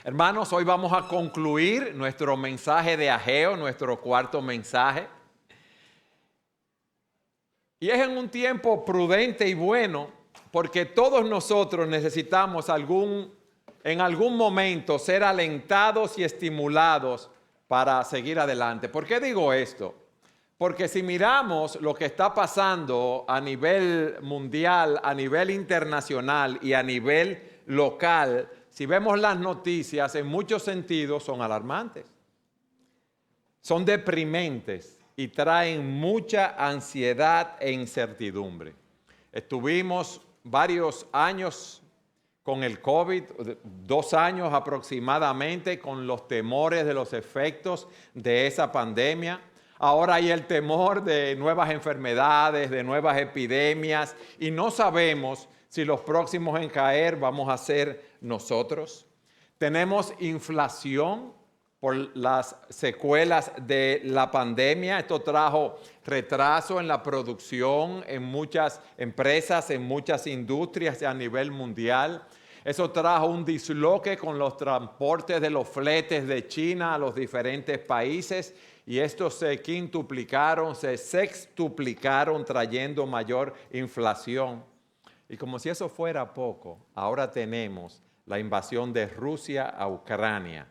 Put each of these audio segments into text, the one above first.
Hermanos, hoy vamos a concluir nuestro mensaje de Ageo, nuestro cuarto mensaje. Y es en un tiempo prudente y bueno, porque todos nosotros necesitamos en algún momento ser alentados y estimulados para seguir adelante. ¿Por qué digo esto? Porque si miramos lo que está pasando a nivel mundial, a nivel internacional y a nivel local, si vemos las noticias, en muchos sentidos son alarmantes, son deprimentes y traen mucha ansiedad e incertidumbre. Estuvimos varios años con el COVID, 2 años aproximadamente, con los temores de los efectos de esa pandemia. Ahora hay el temor de nuevas enfermedades, de nuevas epidemias, y no sabemos si los próximos en caer vamos a ser nosotros. Tenemos inflación por las secuelas de la pandemia. Esto trajo retraso en la producción en muchas empresas, en muchas industrias a nivel mundial. Eso trajo un disloque con los transportes de los fletes de China a los diferentes países, y estos se quintuplicaron, se sextuplicaron, trayendo mayor inflación. Y como si eso fuera poco, ahora tenemos la invasión de Rusia a Ucrania,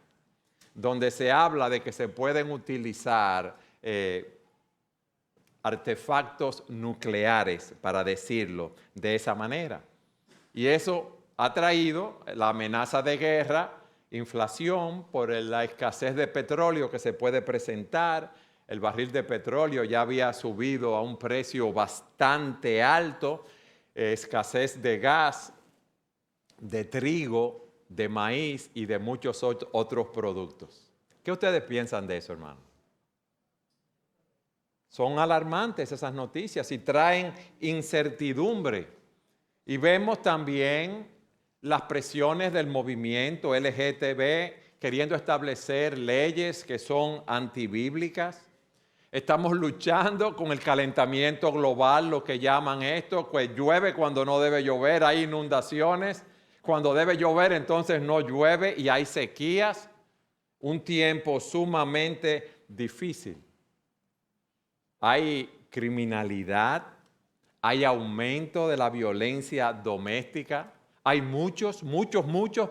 donde se habla de que se pueden utilizar artefactos nucleares, para decirlo de esa manera. Y eso ha traído la amenaza de guerra, inflación por la escasez de petróleo que se puede presentar. El barril de petróleo ya había subido a un precio bastante alto, escasez de gas, de trigo, de maíz y de muchos otros productos. ¿Qué ustedes piensan de eso, hermano? Son alarmantes esas noticias y traen incertidumbre. Y vemos también las presiones del movimiento LGTB queriendo establecer leyes que son antibíblicas. Estamos luchando con el calentamiento global, lo que llaman esto, pues llueve cuando no debe llover, hay inundaciones. Cuando debe llover, entonces no llueve y hay sequías. Un tiempo sumamente difícil. Hay criminalidad, hay aumento de la violencia doméstica. Hay muchos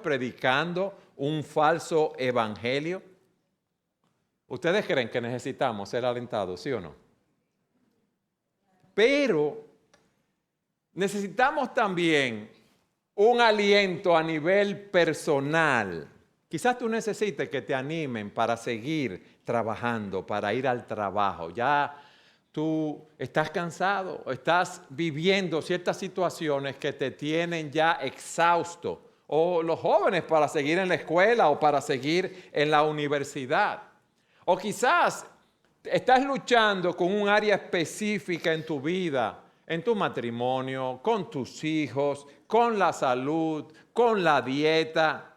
predicando un falso evangelio. ¿Ustedes creen que necesitamos ser alentados, sí o no? Pero necesitamos también un aliento a nivel personal. Quizás tú necesites que te animen para seguir trabajando, para ir al trabajo. Ya tú estás cansado, estás viviendo ciertas situaciones que te tienen ya exhausto. O los jóvenes para seguir en la escuela o para seguir en la universidad. O quizás estás luchando con un área específica en tu vida, en tu matrimonio, con tus hijos, con la salud, con la dieta.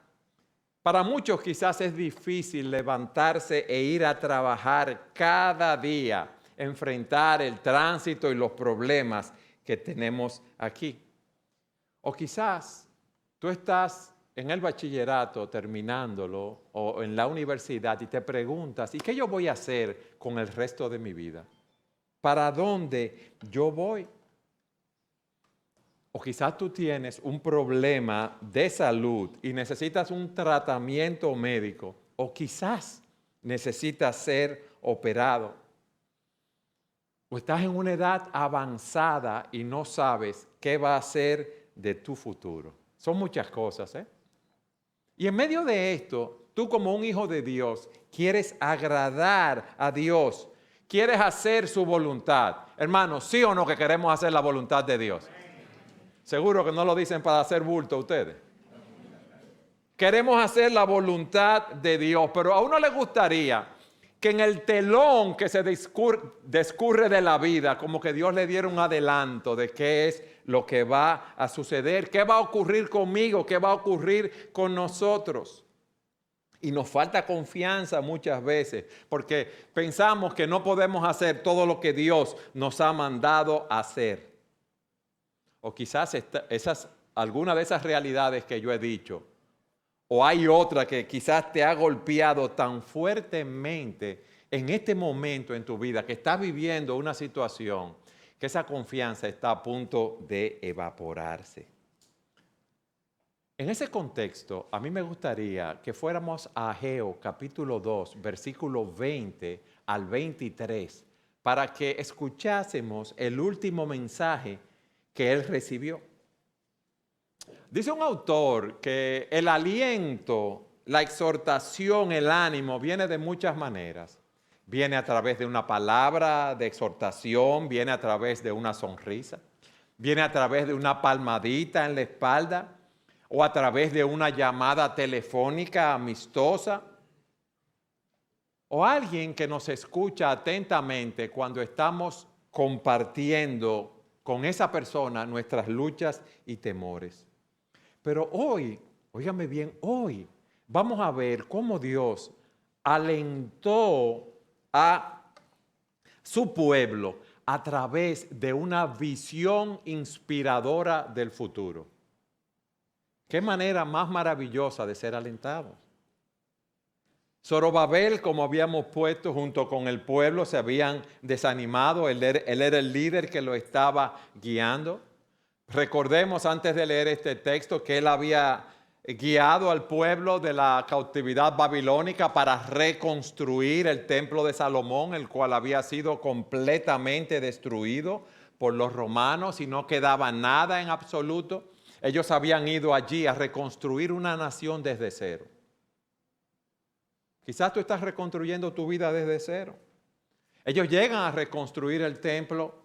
Para muchos quizás es difícil levantarse e ir a trabajar cada día, enfrentar el tránsito y los problemas que tenemos aquí. O quizás tú estás en el bachillerato terminándolo o en la universidad y te preguntas, ¿y qué yo voy a hacer con el resto de mi vida? ¿Para dónde yo voy? O quizás tú tienes un problema de salud y necesitas un tratamiento médico, o quizás necesitas ser operado. O estás en una edad avanzada y no sabes qué va a ser de tu futuro. Son muchas cosas, ¿eh? Y en medio de esto, tú como un hijo de Dios, quieres agradar a Dios, quieres hacer su voluntad. Hermanos, ¿sí o no que queremos hacer la voluntad de Dios? Seguro que no lo dicen para hacer bulto ustedes. Queremos hacer la voluntad de Dios, pero a uno le gustaría que en el telón que se discurre de la vida, como que Dios le diera un adelanto de qué es lo que va a suceder, qué va a ocurrir conmigo, qué va a ocurrir con nosotros. Y nos falta confianza muchas veces, porque pensamos que no podemos hacer todo lo que Dios nos ha mandado hacer. O quizás alguna de esas realidades que yo he dicho, o hay otra que quizás te ha golpeado tan fuertemente en este momento en tu vida, que estás viviendo una situación, que esa confianza está a punto de evaporarse. En ese contexto, a mí me gustaría que fuéramos a Ageo capítulo 2, versículo 20 al 23, para que escuchásemos el último mensaje que él recibió. Dice un autor que el aliento, la exhortación, el ánimo viene de muchas maneras. Viene a través de una palabra de exhortación, viene a través de una sonrisa, viene a través de una palmadita en la espalda, o a través de una llamada telefónica amistosa, o alguien que nos escucha atentamente cuando estamos compartiendo con esa persona nuestras luchas y temores. Pero hoy, óigame bien, hoy vamos a ver cómo Dios alentó a su pueblo a través de una visión inspiradora del futuro. Qué manera más maravillosa de ser alentados. Zorobabel, como habíamos puesto, junto con el pueblo, se habían desanimado. Él era el líder que lo estaba guiando. Recordemos antes de leer este texto que él había guiado al pueblo de la cautividad babilónica para reconstruir el templo de Salomón, el cual había sido completamente destruido por los romanos y no quedaba nada en absoluto. Ellos habían ido allí a reconstruir una nación desde cero. Quizás tú estás reconstruyendo tu vida desde cero. Ellos llegan a reconstruir el templo,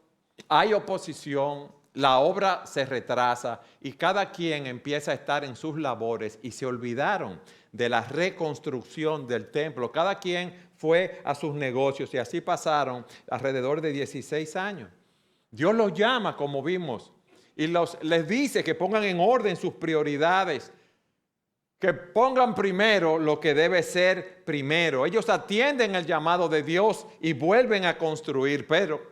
hay oposición, la obra se retrasa y cada quien empieza a estar en sus labores y se olvidaron de la reconstrucción del templo. Cada quien fue a sus negocios y así pasaron alrededor de 16 años. Dios los llama, como vimos, y les dice que pongan en orden sus prioridades, que pongan primero lo que debe ser primero. Ellos atienden el llamado de Dios y vuelven a construir, pero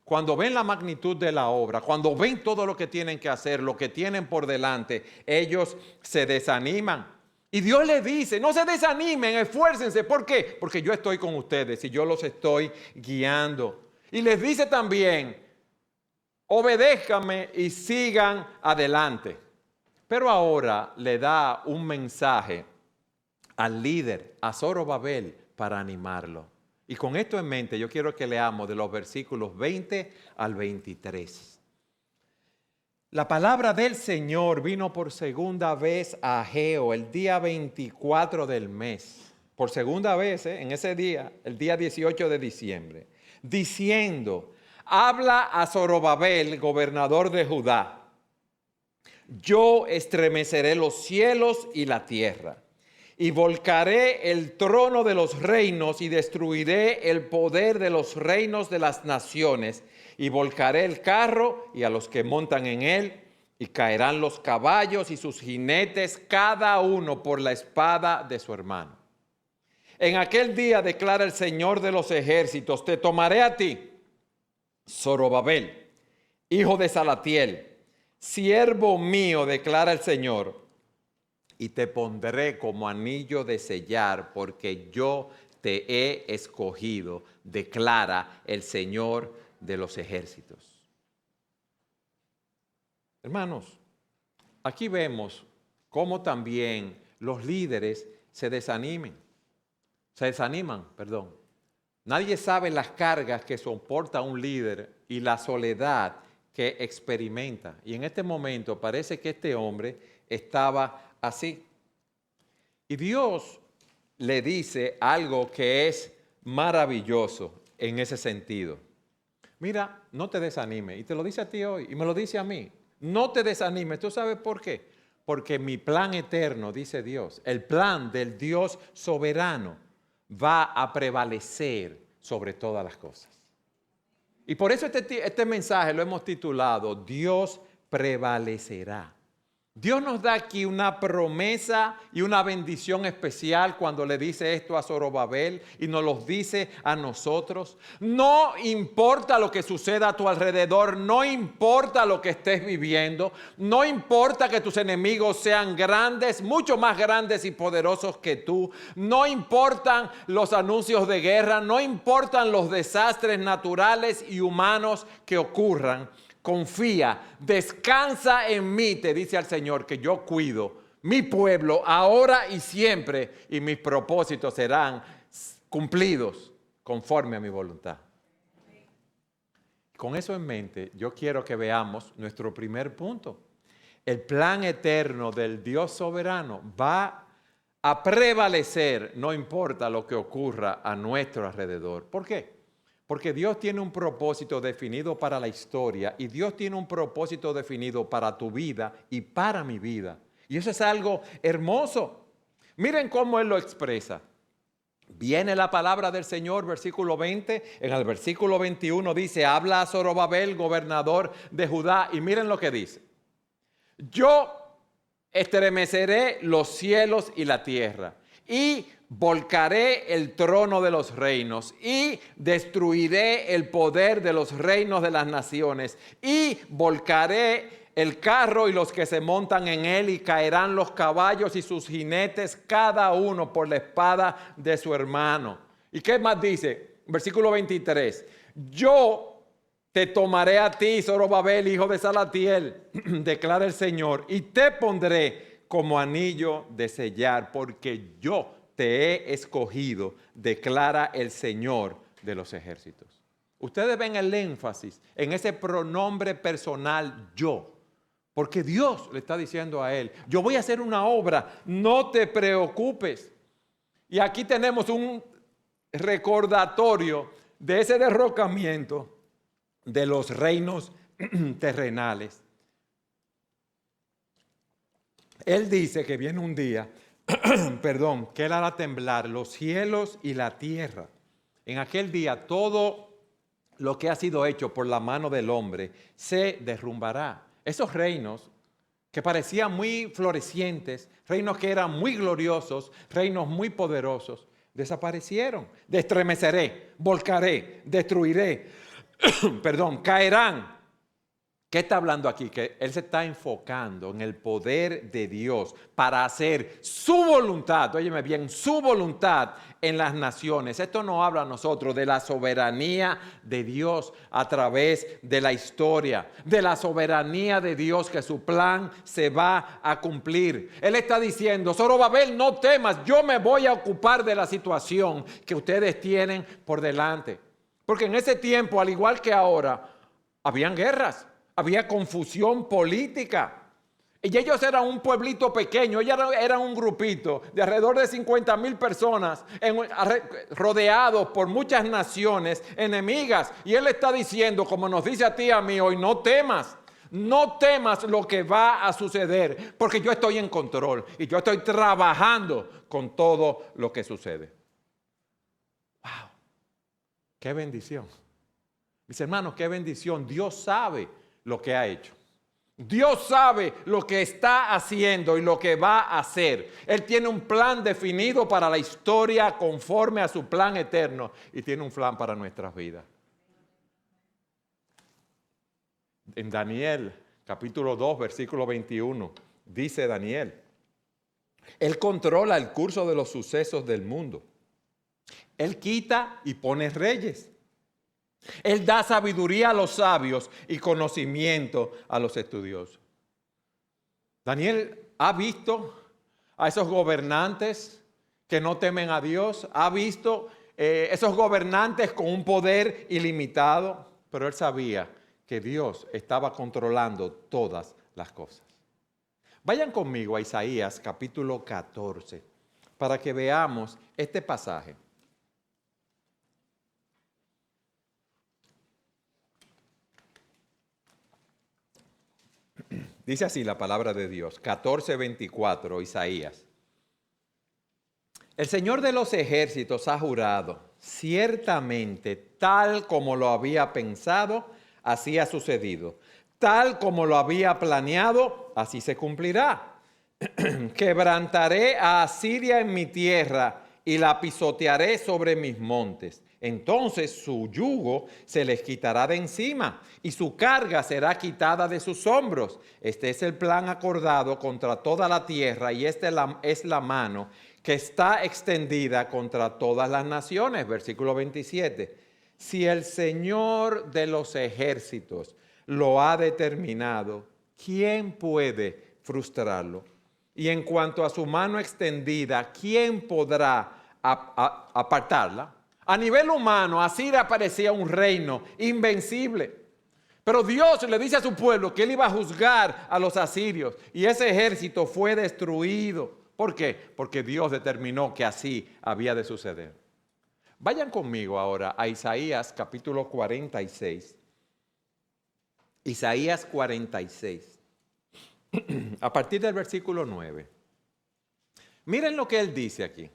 cuando ven la magnitud de la obra, cuando ven todo lo que tienen que hacer, lo que tienen por delante, ellos se desaniman. Y Dios les dice, no se desanimen, esfuércense. ¿Por qué? Porque yo estoy con ustedes y yo los estoy guiando. Y les dice también, obedézcanme y sigan adelante. Pero ahora le da un mensaje al líder, a Zorobabel, para animarlo. Y con esto en mente, yo quiero que leamos de los versículos 20 al 23. La palabra del Señor vino por segunda vez a Ageo el día 24 del mes. Por segunda vez, en ese día, el día 18 de diciembre. Diciendo, habla a Zorobabel, gobernador de Judá. Yo estremeceré los cielos y la tierra, y volcaré el trono de los reinos y destruiré el poder de los reinos de las naciones, y volcaré el carro y a los que montan en él, y caerán los caballos y sus jinetes, cada uno por la espada de su hermano. En aquel día, declara el Señor de los ejércitos, te tomaré a ti, Zorobabel, hijo de Salatiel, siervo mío, declara el Señor, y te pondré como anillo de sellar, porque yo te he escogido, declara el Señor de los ejércitos. Hermanos, aquí vemos cómo también los líderes se desaniman. Nadie sabe las cargas que soporta un líder y la soledad que experimenta. Y en este momento parece que este hombre estaba así. Y Dios le dice algo que es maravilloso en ese sentido. Mira, no te desanimes. Y te lo dice a ti hoy y me lo dice a mí. No te desanimes. ¿Tú sabes por qué? Porque mi plan eterno, dice Dios, el plan del Dios soberano va a prevalecer sobre todas las cosas. Y por eso este mensaje lo hemos titulado Dios prevalecerá. Dios nos da aquí una promesa y una bendición especial cuando le dice esto a Zorobabel y nos lo dice a nosotros. No importa lo que suceda a tu alrededor, no importa lo que estés viviendo, no importa que tus enemigos sean grandes, mucho más grandes y poderosos que tú, no importan los anuncios de guerra, no importan los desastres naturales y humanos que ocurran. Confía, descansa en mí, te dice el Señor, que yo cuido mi pueblo ahora y siempre, y mis propósitos serán cumplidos conforme a mi voluntad. Con eso en mente, yo quiero que veamos nuestro primer punto. El plan eterno del Dios soberano va a prevalecer, no importa lo que ocurra a nuestro alrededor. ¿Por qué? Porque Dios tiene un propósito definido para la historia y Dios tiene un propósito definido para tu vida y para mi vida. Y eso es algo hermoso. Miren cómo Él lo expresa. Viene la palabra del Señor, versículo 20. En el versículo 21 dice, habla a Zorobabel, gobernador de Judá. Y miren lo que dice. Yo estremeceré los cielos y la tierra y volcaré el trono de los reinos y destruiré el poder de los reinos de las naciones y volcaré el carro y los que se montan en él y caerán los caballos y sus jinetes cada uno por la espada de su hermano. ¿Y qué más dice? Versículo 23. Yo te tomaré a ti, Zorobabel, hijo de Salatiel, declara el Señor, y te pondré como anillo de sellar, porque yo te he escogido, declara el Señor de los ejércitos. Ustedes ven el énfasis en ese pronombre personal yo, porque Dios le está diciendo a él, yo voy a hacer una obra, no te preocupes. Y aquí tenemos un recordatorio de ese derrocamiento de los reinos terrenales. Él dice que viene un día, que Él hará temblar los cielos y la tierra. En aquel día todo lo que ha sido hecho por la mano del hombre se derrumbará. Esos reinos que parecían muy florecientes, reinos que eran muy gloriosos, reinos muy poderosos, desaparecieron. Estremeceré, volcaré, destruiré, caerán. ¿Qué está hablando aquí? Que Él se está enfocando en el poder de Dios para hacer su voluntad, óyeme bien, su voluntad en las naciones. Esto nos habla a nosotros de la soberanía de Dios a través de la historia, de la soberanía de Dios, que su plan se va a cumplir. Él está diciendo, Zorobabel, no temas, yo me voy a ocupar de la situación que ustedes tienen por delante. Porque en ese tiempo, al igual que ahora, habían guerras. Había confusión política. Y ellos eran un pueblito pequeño, ellos eran un grupito de alrededor de 50,000 personas rodeados por muchas naciones enemigas. Y Él está diciendo, como nos dice a ti y a mí hoy, no temas lo que va a suceder, porque yo estoy en control y yo estoy trabajando con todo lo que sucede. ¡Wow! ¡Qué bendición! Mis hermanos, qué bendición. Dios sabe lo que ha hecho. Dios sabe lo que está haciendo y lo que va a hacer. Él tiene un plan definido para la historia conforme a su plan eterno y tiene un plan para nuestras vidas. En Daniel, capítulo 2, versículo 21, dice Daniel, Él controla el curso de los sucesos del mundo. Él quita y pone reyes. Él da sabiduría a los sabios y conocimiento a los estudiosos. Daniel ha visto a esos gobernantes que no temen a Dios, ha visto esos gobernantes con un poder ilimitado, pero él sabía que Dios estaba controlando todas las cosas. Vayan conmigo a Isaías capítulo 14 para que veamos este pasaje. Dice así la palabra de Dios, 14:24, Isaías. El Señor de los ejércitos ha jurado, ciertamente tal como lo había pensado, así ha sucedido. tal como lo había planeado, así se cumplirá. Quebrantaré a Asiria en mi tierra y la pisotearé sobre mis montes. Entonces su yugo se les quitará de encima y su carga será quitada de sus hombros. Este es el plan acordado contra toda la tierra y esta es la mano que está extendida contra todas las naciones. Versículo 27. Si el Señor de los ejércitos lo ha determinado, ¿quién puede frustrarlo? Y en cuanto a su mano extendida, ¿quién podrá apartarla? A nivel humano, Asiria parecía un reino invencible. Pero Dios le dice a su pueblo que él iba a juzgar a los asirios y ese ejército fue destruido. ¿Por qué? Porque Dios determinó que así había de suceder. Vayan conmigo ahora a Isaías capítulo 46. Isaías 46. A partir del versículo 9. Miren lo que él dice aquí.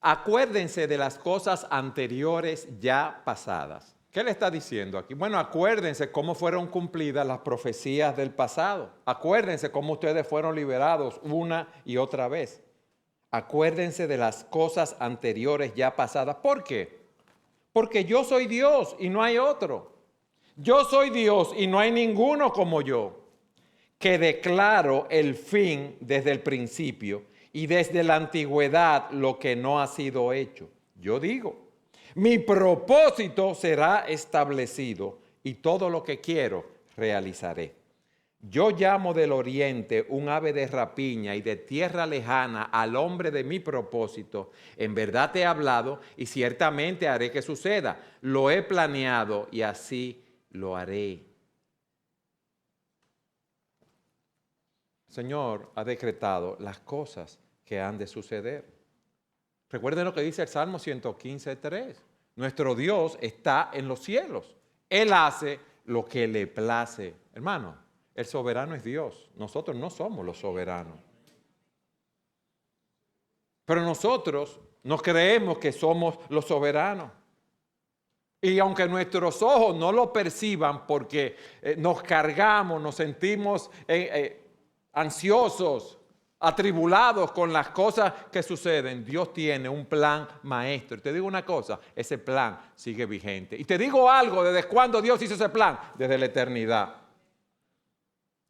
Acuérdense de las cosas anteriores ya pasadas. ¿Qué le está diciendo aquí? Bueno, acuérdense cómo fueron cumplidas las profecías del pasado. Acuérdense cómo ustedes fueron liberados una y otra vez. Acuérdense de las cosas anteriores ya pasadas. ¿Por qué? Porque yo soy Dios y no hay otro. Yo soy Dios y no hay ninguno como yo, que declaro el fin desde el principio y desde la antigüedad lo que no ha sido hecho. Yo digo, mi propósito será establecido y todo lo que quiero realizaré. Yo llamo del oriente un ave de rapiña y de tierra lejana al hombre de mi propósito. En verdad te he hablado y ciertamente haré que suceda. Lo he planeado y así lo haré. El Señor ha decretado las cosas que han de suceder. Recuerden lo que dice el Salmo 115:3. Nuestro Dios está en los cielos. Él hace lo que le place. Hermano, el soberano es Dios. Nosotros no somos los soberanos. Pero nosotros nos creemos que somos los soberanos. Y aunque nuestros ojos no lo perciban porque nos cargamos, nos sentimos ansiosos, atribulados con las cosas que suceden, Dios tiene un plan maestro. Y te digo una cosa, ese plan sigue vigente. Y te digo algo, ¿desde cuándo Dios hizo ese plan? Desde la eternidad.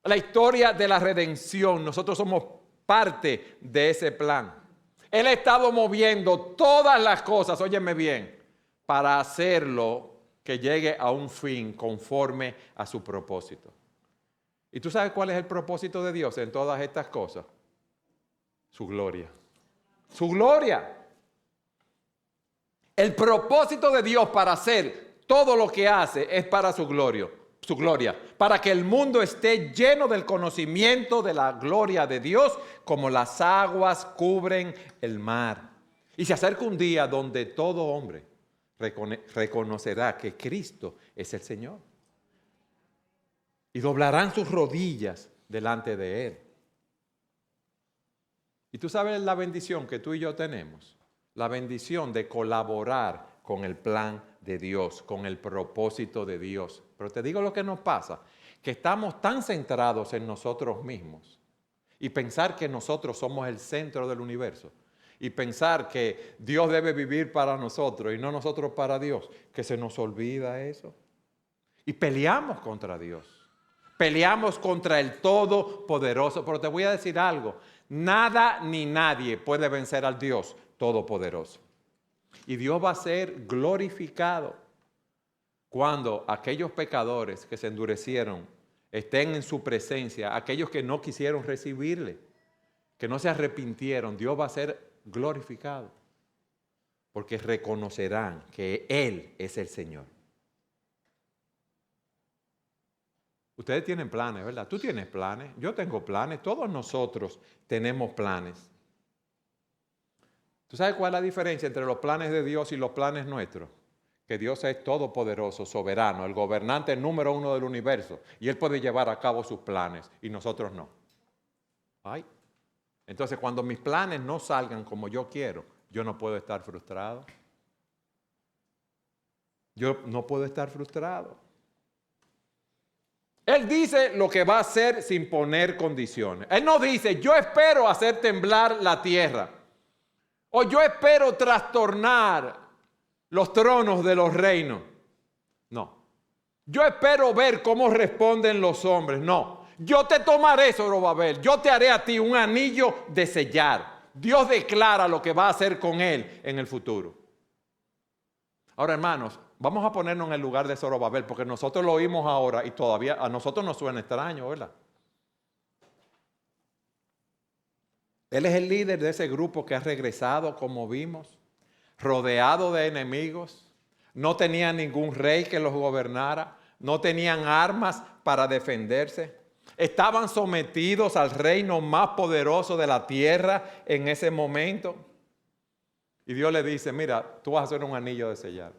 La historia de la redención, nosotros somos parte de ese plan. Él ha estado moviendo todas las cosas, óyeme bien, para hacerlo que llegue a un fin conforme a su propósito. ¿Y tú sabes cuál es el propósito de Dios en todas estas cosas? Su gloria. Su gloria. El propósito de Dios para hacer todo lo que hace es para su gloria. Su gloria. Para que el mundo esté lleno del conocimiento de la gloria de Dios como las aguas cubren el mar. Y se acerca un día donde todo hombre reconocerá que Cristo es el Señor. Y doblarán sus rodillas delante de Él. Y tú sabes la bendición que tú y yo tenemos. La bendición de colaborar con el plan de Dios, con el propósito de Dios. Pero te digo lo que nos pasa, que estamos tan centrados en nosotros mismos y pensar que nosotros somos el centro del universo y pensar que Dios debe vivir para nosotros y no nosotros para Dios, que se nos olvida eso. Y peleamos contra Dios. Peleamos contra el Todopoderoso. Pero te voy a decir algo. Nada ni nadie puede vencer al Dios Todopoderoso. Y Dios va a ser glorificado cuando aquellos pecadores que se endurecieron estén en su presencia, aquellos que no quisieron recibirle, que no se arrepintieron, Dios va a ser glorificado. Porque reconocerán que Él es el Señor. Ustedes tienen planes, ¿verdad? Tú tienes planes, yo tengo planes, todos nosotros tenemos planes. ¿Tú sabes cuál es la diferencia entre los planes de Dios y los planes nuestros? Que Dios es todopoderoso, soberano, el gobernante número uno del universo. Y Él puede llevar a cabo sus planes y nosotros no. Ay. Entonces, cuando mis planes no salgan como yo quiero, yo no puedo estar frustrado. Yo no puedo estar frustrado. Él dice lo que va a hacer sin poner condiciones. Él no dice, yo espero hacer temblar la tierra. O yo espero trastornar los tronos de los reinos. No. Yo espero ver cómo responden los hombres. No. Yo te tomaré, Zorobabel. Yo te haré a ti un anillo de sellar. Dios declara lo que va a hacer con él en el futuro. Ahora, hermanos, vamos a ponernos en el lugar de Zorobabel, porque nosotros lo oímos ahora y todavía a nosotros nos suena extraño, ¿verdad? Él es el líder de ese grupo que ha regresado, como vimos, rodeado de enemigos. No tenía ningún rey que los gobernara. No tenían armas para defenderse. Estaban sometidos al reino más poderoso de la tierra en ese momento. Y Dios le dice, mira, tú vas a hacer un anillo de sellar.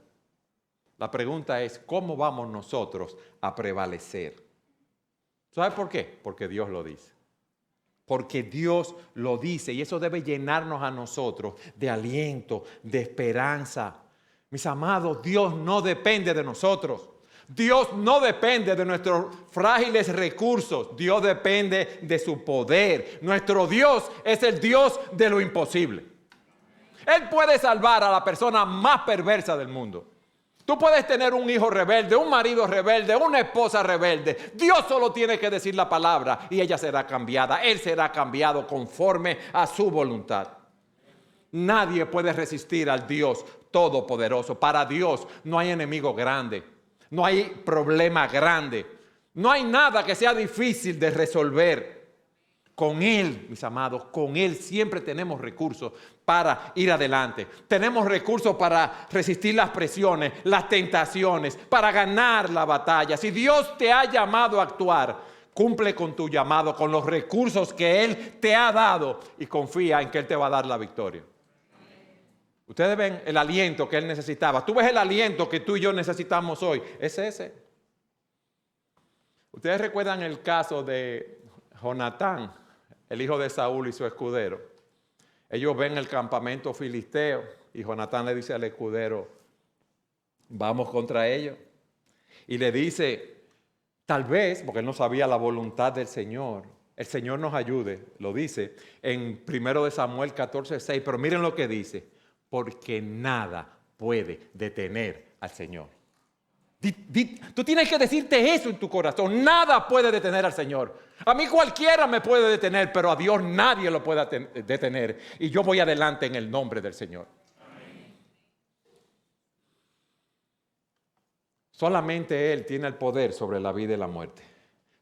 La pregunta es, ¿cómo vamos nosotros a prevalecer? ¿Sabes por qué? Porque Dios lo dice. Porque Dios lo dice y eso debe llenarnos a nosotros de aliento, de esperanza. Mis amados, Dios no depende de nosotros. Dios no depende de nuestros frágiles recursos. Dios depende de su poder. Nuestro Dios es el Dios de lo imposible. Él puede salvar a la persona más perversa del mundo. Tú puedes tener un hijo rebelde, un marido rebelde, una esposa rebelde. Dios solo tiene que decir la palabra y ella será cambiada. Él será cambiado conforme a su voluntad. Nadie puede resistir al Dios todopoderoso. Para Dios no hay enemigo grande, no hay problema grande, no hay nada que sea difícil de resolver. Con Él, mis amados, con Él siempre tenemos recursos para ir adelante. Tenemos recursos para resistir las presiones, las tentaciones, para ganar la batalla. Si Dios te ha llamado a actuar, cumple con tu llamado, con los recursos que Él te ha dado y confía en que Él te va a dar la victoria. Ustedes ven el aliento que Él necesitaba. Tú ves el aliento que tú y yo necesitamos hoy. Es ese. Ustedes recuerdan el caso de Jonatán, el hijo de Saúl y su escudero. Ellos ven el campamento filisteo y Jonatán le dice al escudero, vamos contra ellos. Y le dice, tal vez, porque él no sabía la voluntad del Señor, el Señor nos ayude, lo dice en 1 Samuel 14:6, pero miren lo que dice, porque nada puede detener al Señor. Tú tienes que decirte eso en tu corazón. Nada puede detener al Señor. A mí cualquiera me puede detener, pero a Dios nadie lo puede detener. Y yo voy adelante en el nombre del Señor. Amén. Solamente Él tiene el poder sobre la vida y la muerte.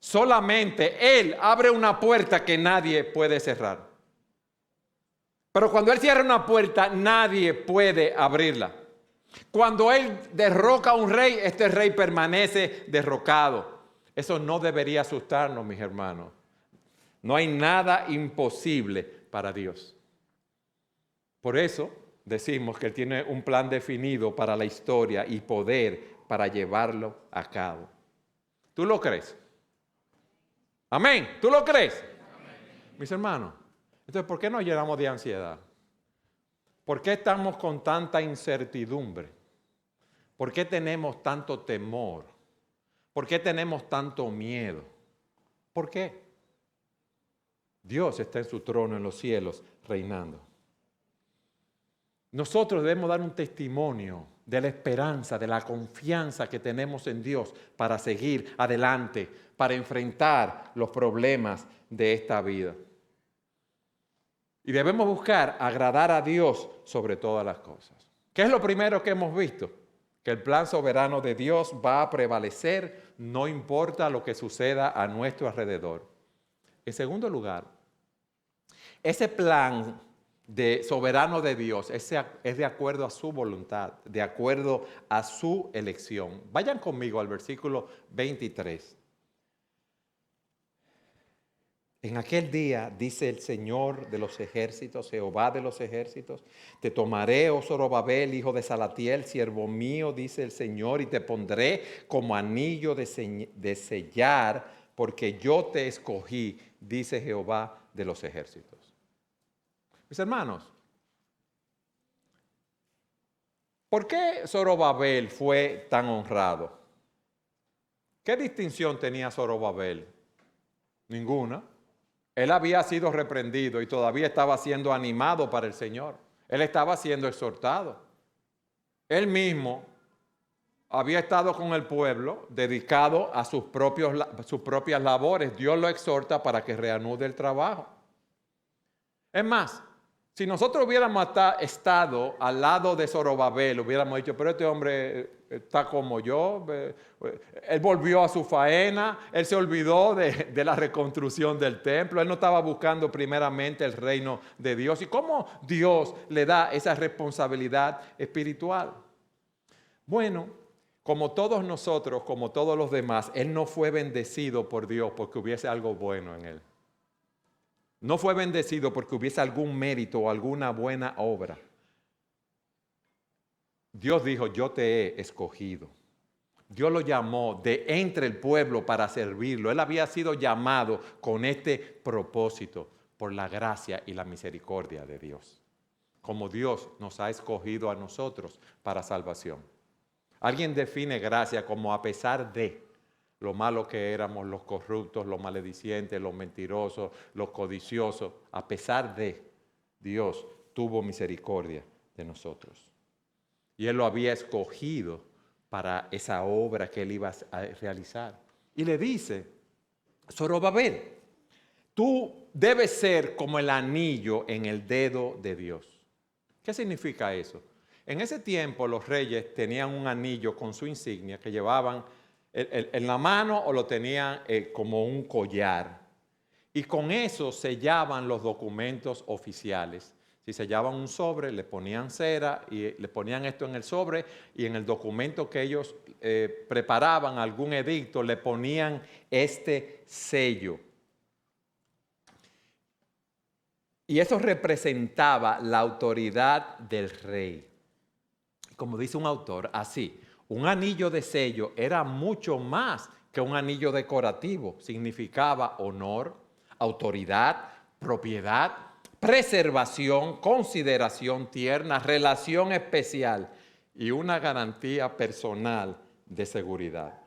Solamente Él abre una puerta que nadie puede cerrar. Pero cuando Él cierra una puerta, nadie puede abrirla. Cuando Él derroca a un rey, este rey permanece derrocado. Eso no debería asustarnos, mis hermanos. No hay nada imposible para Dios. Por eso decimos que Él tiene un plan definido para la historia y poder para llevarlo a cabo. ¿Tú lo crees? Amén. ¿Tú lo crees? Amén. Mis hermanos, entonces, ¿por qué nos llenamos de ansiedad? ¿Por qué estamos con tanta incertidumbre? ¿Por qué tenemos tanto temor? ¿Por qué tenemos tanto miedo? ¿Por qué? Dios está en su trono en los cielos reinando. Nosotros debemos dar un testimonio de la esperanza, de la confianza que tenemos en Dios para seguir adelante, para enfrentar los problemas de esta vida. Y debemos buscar agradar a Dios sobre todas las cosas. ¿Qué es lo primero que hemos visto? Que el plan soberano de Dios va a prevalecer, no importa lo que suceda a nuestro alrededor. En segundo lugar, ese plan soberano de Dios es de acuerdo a su voluntad, de acuerdo a su elección. Vayan conmigo al versículo 23. En aquel día, dice el Señor de los ejércitos, Jehová de los ejércitos, te tomaré, oh Zorobabel, hijo de Salatiel, siervo mío, dice el Señor, y te pondré como anillo de sellar, porque yo te escogí, dice Jehová de los ejércitos. Mis hermanos, ¿por qué Zorobabel fue tan honrado? ¿Qué distinción tenía Zorobabel? Ninguna. Él había sido reprendido y todavía estaba siendo animado para el Señor. Él estaba siendo exhortado. Él mismo había estado con el pueblo dedicado a sus propias labores. Dios lo exhorta para que reanude el trabajo. Es más, si nosotros hubiéramos estado al lado de Zorobabel, hubiéramos dicho, pero este hombre está como yo, él volvió a su faena, él se olvidó de la reconstrucción del templo, él no estaba buscando primeramente el reino de Dios. ¿Y cómo Dios le da esa responsabilidad espiritual? Bueno, como todos nosotros, como todos los demás, él no fue bendecido por Dios porque hubiese algo bueno en él. No fue bendecido porque hubiese algún mérito o alguna buena obra. Dios dijo, yo te he escogido. Dios lo llamó de entre el pueblo para servirlo. Él había sido llamado con este propósito por la gracia y la misericordia de Dios. Como Dios nos ha escogido a nosotros para salvación. Alguien define gracia como a pesar de lo malo que éramos, los corruptos, los maledicientes, los mentirosos, los codiciosos, a pesar de Dios tuvo misericordia de nosotros. Y Él lo había escogido para esa obra que Él iba a realizar. Y le dice, Zorobabel, tú debes ser como el anillo en el dedo de Dios. ¿Qué significa eso? En ese tiempo los reyes tenían un anillo con su insignia que llevaban en la mano o lo tenían como un collar. Y con eso sellaban los documentos oficiales. Si sellaban un sobre, le ponían cera y le ponían esto en el sobre y en el documento que ellos preparaban, algún edicto, le ponían este sello. Y eso representaba la autoridad del rey. Como dice un autor, así, un anillo de sello era mucho más que un anillo decorativo. Significaba honor, autoridad, propiedad, preservación, consideración tierna, relación especial y una garantía personal de seguridad.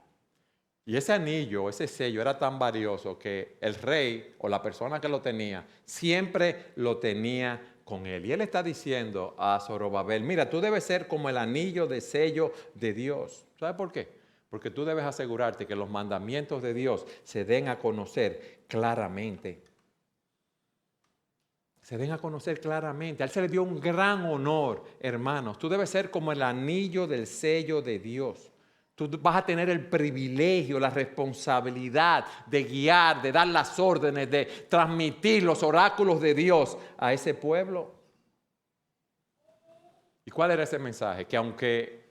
Y ese anillo, ese sello era tan valioso que el rey o la persona que lo tenía siempre lo tenía con él. Y él está diciendo a Zorobabel, mira, tú debes ser como el anillo de sello de Dios. ¿Sabes por qué? Porque tú debes asegurarte que los mandamientos de Dios se den a conocer claramente. Se den a conocer claramente. A él se le dio un gran honor, hermanos. Tú debes ser como el anillo del sello de Dios. Tú vas a tener el privilegio, la responsabilidad de guiar, de dar las órdenes, de transmitir los oráculos de Dios a ese pueblo. ¿Y cuál era ese mensaje? Que aunque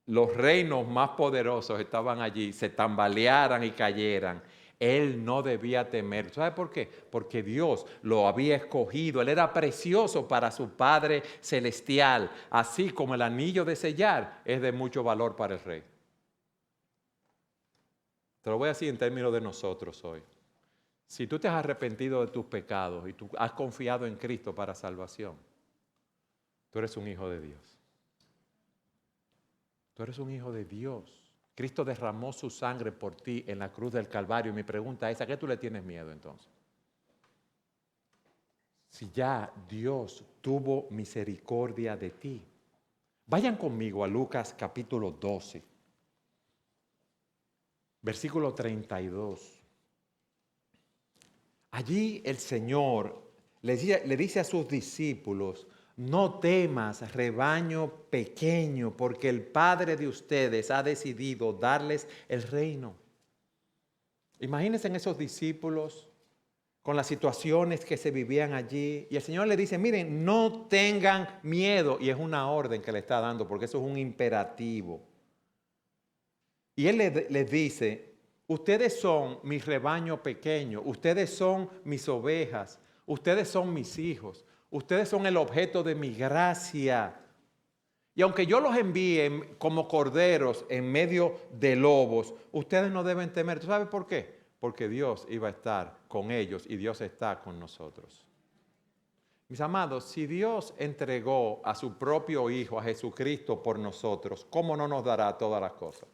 los reinos más poderosos estaban allí, se tambalearan y cayeran, él no debía temer. ¿Sabe por qué? Porque Dios lo había escogido. Él era precioso para su Padre Celestial. Así como el anillo de sellar es de mucho valor para el rey. Te lo voy a decir en términos de nosotros hoy. Si tú te has arrepentido de tus pecados y tú has confiado en Cristo para salvación, tú eres un hijo de Dios. Tú eres un hijo de Dios. Cristo derramó su sangre por ti en la cruz del Calvario. Y mi pregunta es, ¿a qué tú le tienes miedo entonces? Si ya Dios tuvo misericordia de ti. Vayan conmigo a Lucas capítulo 12, versículo 32. Allí el Señor le dice a sus discípulos, no temas, rebaño pequeño, porque el Padre de ustedes ha decidido darles el reino. Imagínense en esos discípulos con las situaciones que se vivían allí. Y el Señor le dice, miren, no tengan miedo. Y es una orden que le está dando, porque eso es un imperativo. Y Él les dice, ustedes son mi rebaño pequeño, ustedes son mis ovejas, ustedes son mis hijos. Ustedes son el objeto de mi gracia. Y aunque yo los envíe como corderos en medio de lobos, ustedes no deben temer. ¿Tú sabes por qué? Porque Dios iba a estar con ellos y Dios está con nosotros. Mis amados, si Dios entregó a su propio Hijo, a Jesucristo, por nosotros, ¿cómo no nos dará todas las cosas?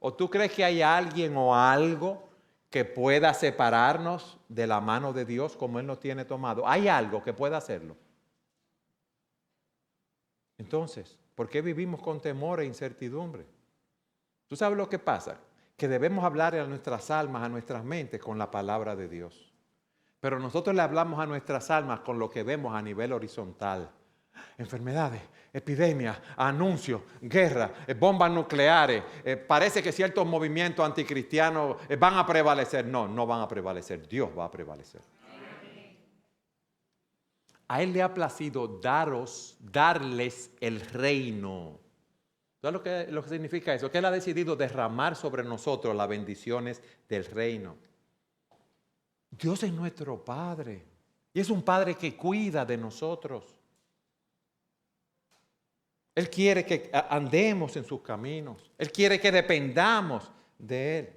¿O tú crees que hay alguien o algo que pueda separarnos de la mano de Dios como Él nos tiene tomado? ¿Hay algo que pueda hacerlo? Entonces, ¿por qué vivimos con temor e incertidumbre? ¿Tú sabes lo que pasa? Que debemos hablar a nuestras almas, a nuestras mentes con la palabra de Dios. Pero nosotros le hablamos a nuestras almas con lo que vemos a nivel horizontal. Enfermedades, epidemias, anuncios, guerra, bombas nucleares. Parece que ciertos movimientos anticristianos van a prevalecer. No, no van a prevalecer. Dios va a prevalecer. A Él le ha placido darles el reino. ¿Sabes lo que significa eso? Que Él ha decidido derramar sobre nosotros las bendiciones del reino. Dios es nuestro Padre. Y es un Padre que cuida de nosotros. Él quiere que andemos en sus caminos. Él quiere que dependamos de Él.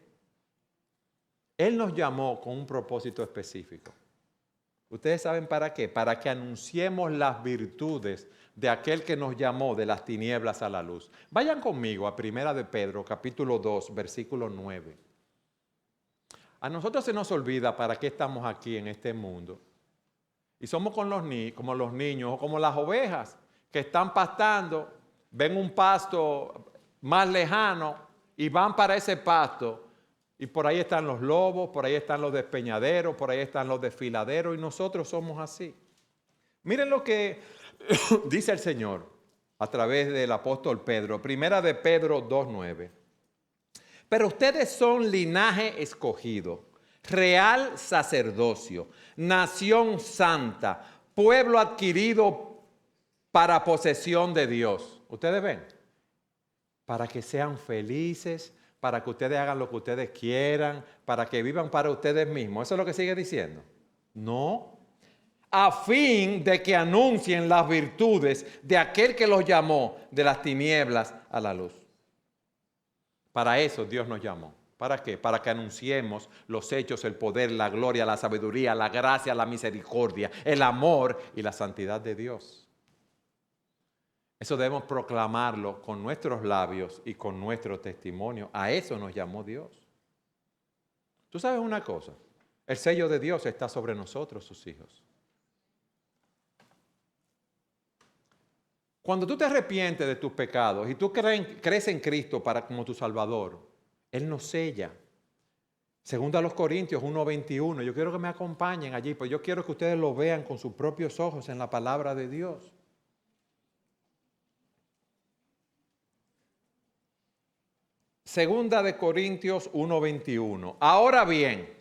Él nos llamó con un propósito específico. ¿Ustedes saben para qué? Para que anunciemos las virtudes de aquel que nos llamó de las tinieblas a la luz. Vayan conmigo a 1 de Pedro, capítulo 2, versículo 9. A nosotros se nos olvida para qué estamos aquí en este mundo. Y somos como los niños o como las ovejas que están pastando, ven un pasto más lejano y van para ese pasto. Y por ahí están los lobos, por ahí están los despeñaderos, por ahí están los desfiladeros y nosotros somos así. Miren lo que dice el Señor a través del apóstol Pedro, 1 de Pedro 2:9. Pero ustedes son linaje escogido, real sacerdocio, nación santa, pueblo adquirido para posesión de Dios. ¿Ustedes ven? Para que sean felices, para que ustedes hagan lo que ustedes quieran, para que vivan para ustedes mismos. ¿Eso es lo que sigue diciendo? No. A fin de que anuncien las virtudes de aquel que los llamó de las tinieblas a la luz. Para eso Dios nos llamó. ¿Para qué? Para que anunciemos los hechos, el poder, la gloria, la sabiduría, la gracia, la misericordia, el amor y la santidad de Dios. Eso debemos proclamarlo con nuestros labios y con nuestro testimonio. A eso nos llamó Dios. ¿Tú sabes una cosa? El sello de Dios está sobre nosotros, sus hijos. Cuando tú te arrepientes de tus pecados y tú crees en Cristo como tu Salvador, Él nos sella. Según a los Corintios 1:21, yo quiero que me acompañen allí, pues yo quiero que ustedes lo vean con sus propios ojos en la palabra de Dios. Segunda de Corintios 1:21. Ahora bien,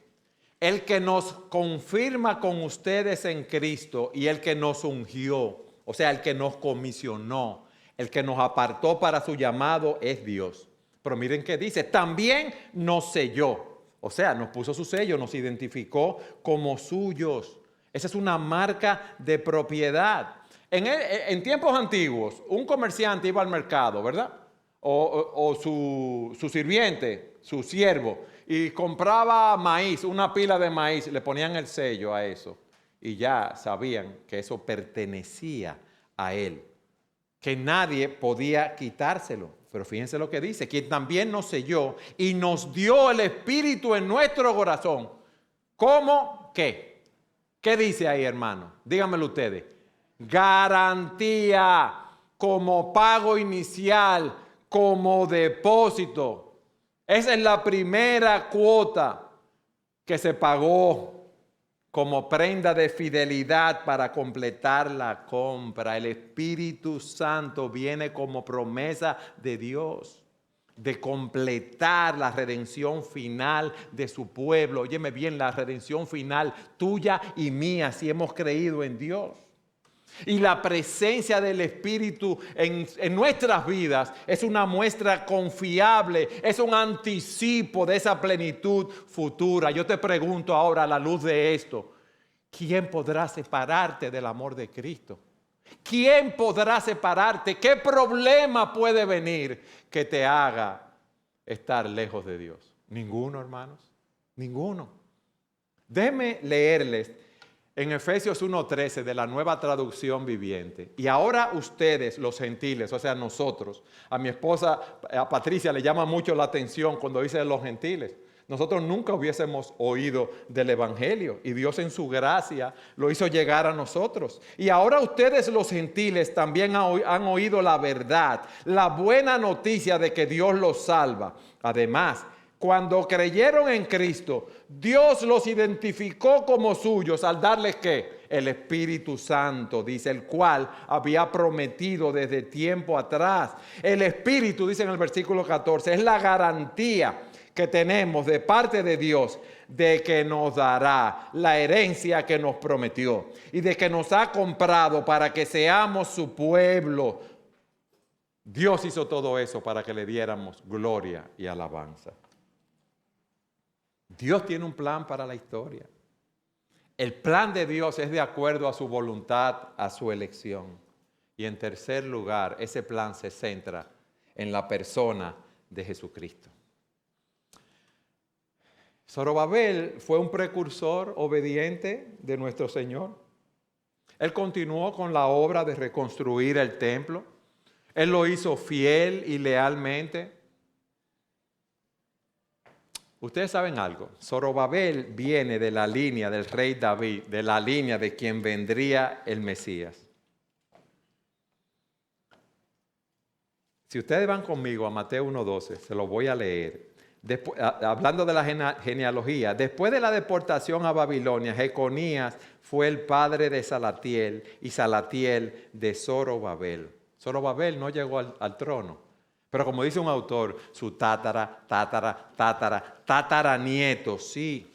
el que nos confirma con ustedes en Cristo y el que nos ungió, o sea, el que nos comisionó, el que nos apartó para su llamado es Dios. Pero miren qué dice, también nos selló, o sea, nos puso su sello, nos identificó como suyos. Esa es una marca de propiedad. En tiempos antiguos, un comerciante iba al mercado, ¿verdad? O su sirviente, su siervo, y compraba maíz, una pila de maíz, le ponían el sello a eso y ya sabían que eso pertenecía a él, que nadie podía quitárselo. Pero fíjense lo que dice, quien también nos selló y nos dio el Espíritu en nuestro corazón. ¿Cómo? ¿Qué? ¿Qué dice ahí, hermano? Díganmelo ustedes. Garantía como pago inicial, como depósito. Esa es la primera cuota que se pagó como prenda de fidelidad para completar la compra. El Espíritu Santo viene como promesa de Dios de completar la redención final de su pueblo. Óyeme bien, la redención final tuya y mía si hemos creído en Dios. Y la presencia del Espíritu en nuestras vidas es una muestra confiable, es un anticipo de esa plenitud futura. Yo te pregunto ahora a la luz de esto, ¿quién podrá separarte del amor de Cristo? ¿Quién podrá separarte? ¿Qué problema puede venir que te haga estar lejos de Dios? Ninguno, hermanos, ninguno. Déjenme leerles en Efesios 1:13 de la Nueva Traducción Viviente. Y ahora ustedes, los gentiles, o sea, nosotros, a mi esposa, a Patricia, le llama mucho la atención cuando dice los gentiles. Nosotros nunca hubiésemos oído del Evangelio y Dios en su gracia lo hizo llegar a nosotros. Y ahora ustedes los gentiles también han oído la verdad, la buena noticia de que Dios los salva. Además, cuando creyeron en Cristo, Dios los identificó como suyos al darles ¿qué? El Espíritu Santo, dice, el cual había prometido desde tiempo atrás. El Espíritu, dice en el versículo 14, es la garantía que tenemos de parte de Dios de que nos dará la herencia que nos prometió y de que nos ha comprado para que seamos su pueblo. Dios hizo todo eso para que le diéramos gloria y alabanza. Dios tiene un plan para la historia. El plan de Dios es de acuerdo a su voluntad, a su elección. Y en tercer lugar, ese plan se centra en la persona de Jesucristo. Zorobabel fue un precursor obediente de nuestro Señor. Él continuó con la obra de reconstruir el templo. Él lo hizo fiel y lealmente. Ustedes saben algo, Zorobabel viene de la línea del rey David, de la línea de quien vendría el Mesías. Si ustedes van conmigo a Mateo 1:12, se lo voy a leer. Hablando de la genealogía, después de la deportación a Babilonia, Jeconías fue el padre de Salatiel y Salatiel de Zorobabel. Zorobabel no llegó al trono, pero como dice un autor, su tataranieto, sí.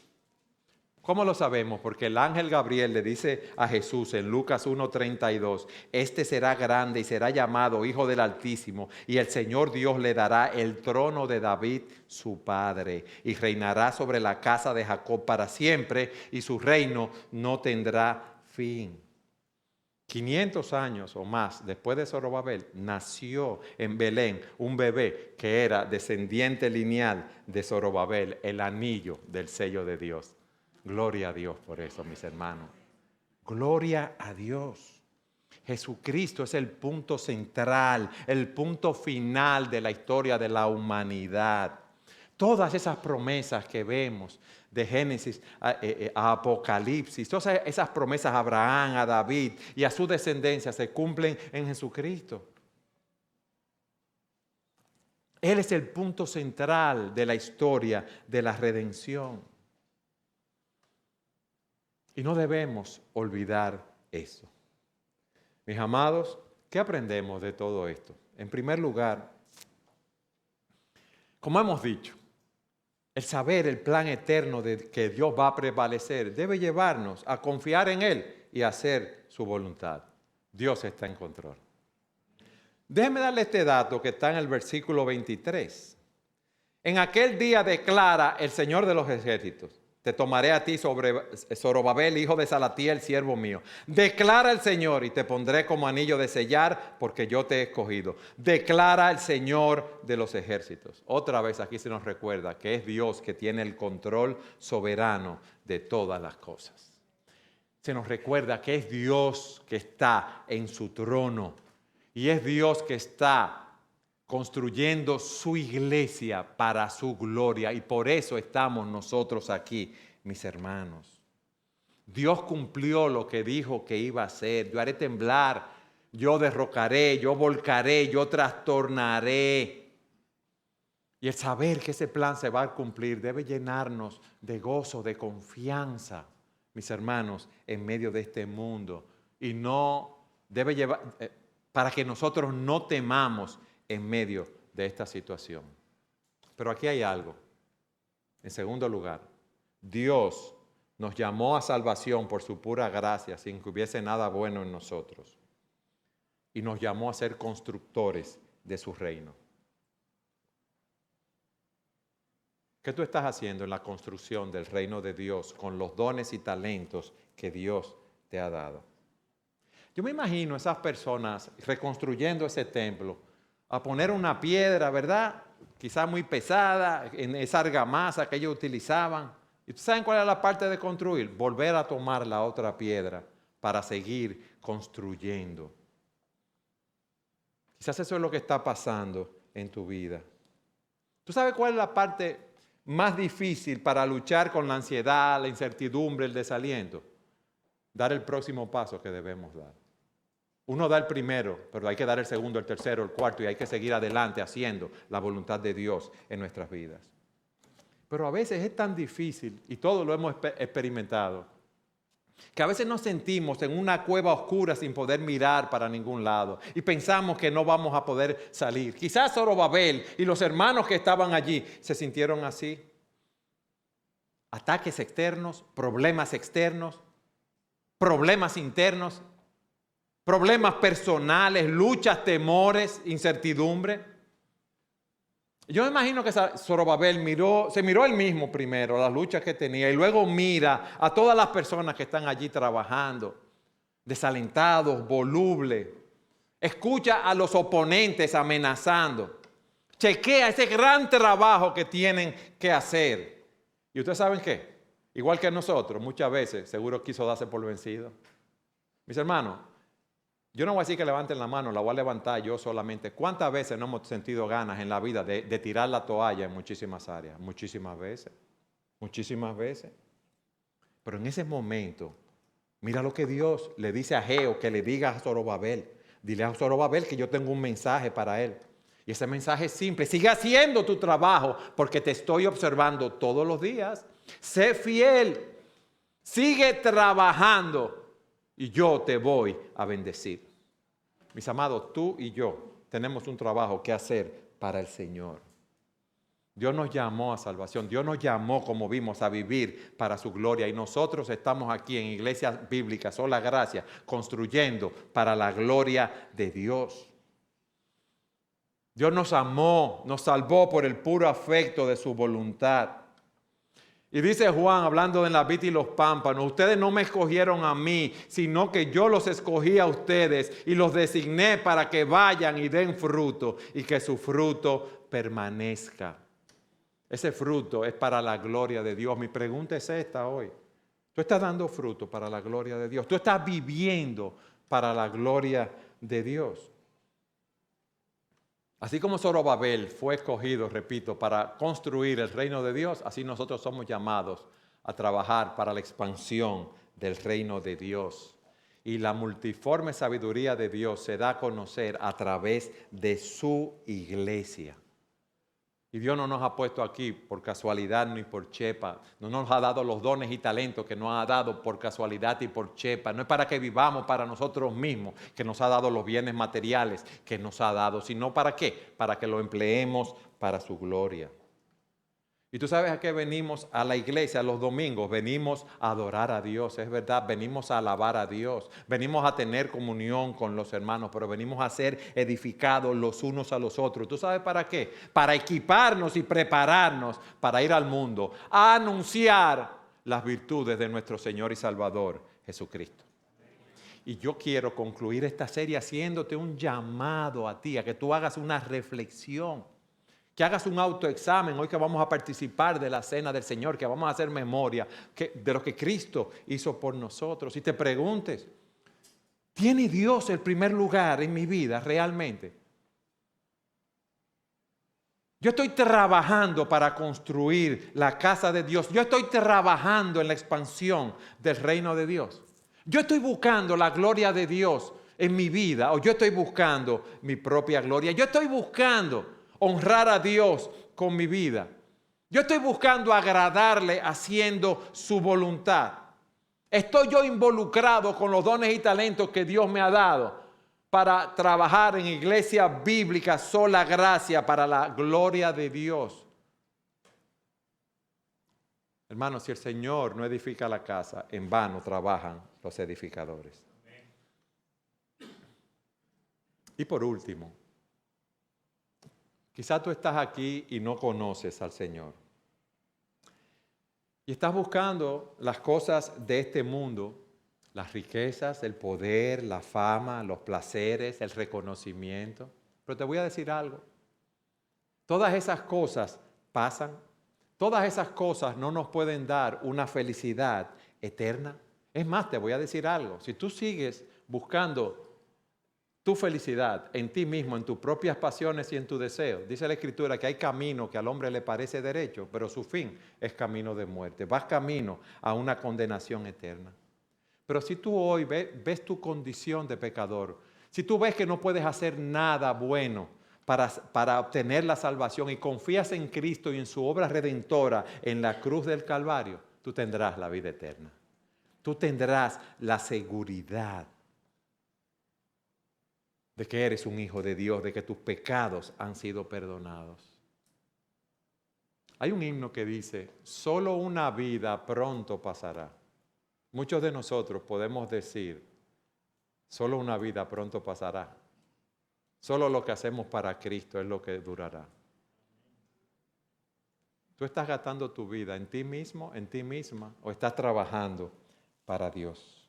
¿Cómo lo sabemos? Porque el ángel Gabriel le dice a Jesús en Lucas 1:32, este será grande y será llamado Hijo del Altísimo, y el Señor Dios le dará el trono de David, su padre, y reinará sobre la casa de Jacob para siempre, y su reino no tendrá fin. 500 años o más después de Zorobabel, nació en Belén un bebé que era descendiente lineal de Zorobabel, el anillo del sello de Dios. Gloria a Dios por eso, mis hermanos. Gloria a Dios. Jesucristo es el punto central, el punto final de la historia de la humanidad. Todas esas promesas que vemos de Génesis a Apocalipsis, todas esas promesas a Abraham, a David y a su descendencia se cumplen en Jesucristo. Él es el punto central de la historia de la redención. Y no debemos olvidar eso. Mis amados, ¿qué aprendemos de todo esto? En primer lugar, como hemos dicho, el saber el plan eterno de que Dios va a prevalecer debe llevarnos a confiar en Él y hacer su voluntad. Dios está en control. Déjeme darle este dato que está en el versículo 23. En aquel día declara el Señor de los ejércitos: te tomaré a ti sobre Zorobabel, hijo de Salatiel, siervo mío. Declara el Señor y te pondré como anillo de sellar porque yo te he escogido. Declara el Señor de los ejércitos. Otra vez aquí se nos recuerda que es Dios que tiene el control soberano de todas las cosas. Se nos recuerda que es Dios que está en su trono y es Dios que está construyendo su iglesia para su gloria, y por eso estamos nosotros aquí, mis hermanos. Dios cumplió lo que dijo que iba a hacer. Yo haré temblar, yo derrocaré, yo volcaré, yo trastornaré. Y el saber que ese plan se va a cumplir debe llenarnos de gozo, de confianza, mis hermanos, en medio de este mundo. Y no debe llevar, para que nosotros no temamos en medio de esta situación. Pero aquí hay algo. En segundo lugar, Dios nos llamó a salvación por su pura gracia, sin que hubiese nada bueno en nosotros. Y nos llamó a ser constructores de su reino. ¿Qué tú estás haciendo en la construcción del reino de Dios con los dones y talentos que Dios te ha dado? Yo me imagino esas personas reconstruyendo ese templo, a poner una piedra, ¿verdad? Quizá muy pesada, en esa argamasa que ellos utilizaban, ¿Y ustedes saben cuál es la parte de construir? Volver a tomar la otra piedra para seguir construyendo. Quizás eso es lo que está pasando en tu vida. ¿Tú sabes cuál es la parte más difícil para luchar con la ansiedad, la incertidumbre, el desaliento? Dar el próximo paso que debemos dar. Uno da el primero, pero hay que dar el segundo, el tercero, el cuarto, y hay que seguir adelante haciendo la voluntad de Dios en nuestras vidas. Pero a veces es tan difícil, y todos lo hemos experimentado, que a veces nos sentimos en una cueva oscura sin poder mirar para ningún lado y pensamos que no vamos a poder salir. Quizás Zorobabel y los hermanos que estaban allí se sintieron así. Ataques externos, problemas internos, problemas personales, luchas, temores, incertidumbre. Yo me imagino que Zorobabel se miró él mismo primero, las luchas que tenía, y luego mira a todas las personas que están allí trabajando, desalentados, volubles. Escucha a los oponentes amenazando. Chequea ese gran trabajo que tienen que hacer. ¿Y ustedes saben qué? Igual que nosotros, muchas veces seguro quiso darse por vencido. Mis hermanos, yo no voy a decir que levanten la mano, la voy a levantar yo solamente. ¿Cuántas veces no hemos sentido ganas en la vida de tirar la toalla en muchísimas áreas? Muchísimas veces. Pero en ese momento, mira lo que Dios le dice a Ageo que le diga a Zorobabel. Dile a Zorobabel que yo tengo un mensaje para él. Y ese mensaje es simple. Sigue haciendo tu trabajo porque te estoy observando todos los días. Sé fiel. Sigue trabajando y yo te voy a bendecir. Mis amados, tú y yo tenemos un trabajo que hacer para el Señor. Dios nos llamó a salvación. Dios nos llamó, como vimos, a vivir para su gloria. Y nosotros estamos aquí en Iglesias Bíblicas, Sola Gracia, construyendo para la gloria de Dios. Dios nos amó, nos salvó por el puro afecto de su voluntad. Y dice Juan, hablando de la vid y los pámpanos, ustedes no me escogieron a mí, sino que yo los escogí a ustedes y los designé para que vayan y den fruto y que su fruto permanezca. Ese fruto es para la gloria de Dios. Mi pregunta es esta hoy. ¿Tú estás dando fruto para la gloria de Dios? ¿Tú estás viviendo para la gloria de Dios? Así como Zorobabel fue escogido, repito, para construir el reino de Dios, así nosotros somos llamados a trabajar para la expansión del reino de Dios. Y la multiforme sabiduría de Dios se da a conocer a través de su iglesia. Y Dios no nos ha puesto aquí por casualidad ni por chepa. No nos ha dado los dones y talentos que nos ha dado por casualidad y por chepa. No es para que vivamos para nosotros mismos, que nos ha dado los bienes materiales que nos ha dado, sino ¿para qué? Para que lo empleemos para su gloria. Y tú sabes a qué venimos a la iglesia los domingos. Venimos a adorar a Dios, es verdad. Venimos a alabar a Dios. Venimos a tener comunión con los hermanos, pero venimos a ser edificados los unos a los otros. ¿Tú sabes para qué? Para equiparnos y prepararnos para ir al mundo, a anunciar las virtudes de nuestro Señor y Salvador Jesucristo. Y yo quiero concluir esta serie haciéndote un llamado a ti, a que tú hagas una reflexión. Que hagas un autoexamen hoy que vamos a participar de la cena del Señor, que vamos a hacer memoria de lo que Cristo hizo por nosotros. Y te preguntes, ¿tiene Dios el primer lugar en mi vida realmente? Yo estoy trabajando para construir la casa de Dios. Yo estoy trabajando en la expansión del reino de Dios. Yo estoy buscando la gloria de Dios en mi vida, o yo estoy buscando mi propia gloria. Yo estoy buscando honrar a Dios con mi vida. Yo estoy buscando agradarle haciendo su voluntad. Estoy yo involucrado con los dones y talentos que Dios me ha dado para trabajar en Iglesia Bíblica Sola Gracia para la gloria de Dios. Hermanos, si el Señor no edifica la casa, en vano trabajan los edificadores. Y por último, quizás tú estás aquí y no conoces al Señor. Y estás buscando las cosas de este mundo, las riquezas, el poder, la fama, los placeres, el reconocimiento. Pero te voy a decir algo. Todas esas cosas pasan, Todas esas cosas no nos pueden dar una felicidad eterna. Es más, te voy a decir algo. Si tú sigues buscando tu felicidad en ti mismo, en tus propias pasiones y en tu deseo, dice la Escritura que hay camino que al hombre le parece derecho, pero su fin es camino de muerte. Vas camino a una condenación eterna. Pero si tú hoy ves tu condición de pecador, si tú ves que no puedes hacer nada bueno para obtener la salvación y confías en Cristo y en su obra redentora en la cruz del Calvario, tú tendrás la vida eterna. Tú tendrás la seguridad de que eres un hijo de Dios, de que tus pecados han sido perdonados. Hay un himno que dice, solo una vida pronto pasará. Muchos de nosotros podemos decir, solo una vida pronto pasará. Solo lo que hacemos para Cristo es lo que durará. ¿Tú estás gastando tu vida en ti mismo, en ti misma, o estás trabajando para Dios?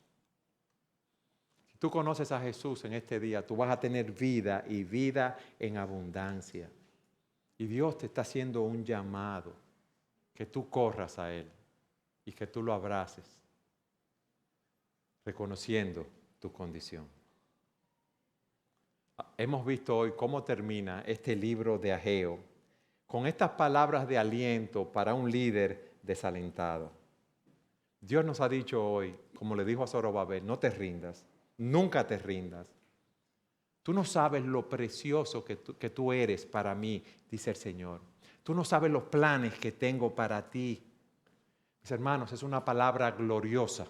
Si tú conoces a Jesús en este día, tú vas a tener vida y vida en abundancia. Y Dios te está haciendo un llamado, que tú corras a Él y que tú lo abraces, reconociendo tu condición. Hemos visto hoy cómo termina este libro de Ageo con estas palabras de aliento para un líder desalentado. Dios nos ha dicho hoy, como le dijo a Zorobabel, no te rindas, nunca te rindas. Tú no sabes lo precioso que tú eres para mí, dice el Señor. Tú no sabes los planes que tengo para ti. Mis hermanos, es una palabra gloriosa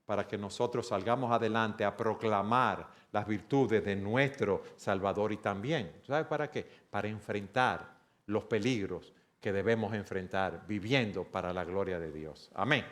para que nosotros salgamos adelante a proclamar las virtudes de nuestro Salvador y también, ¿sabes para qué? Para enfrentar los peligros que debemos enfrentar viviendo para la gloria de Dios. Amén.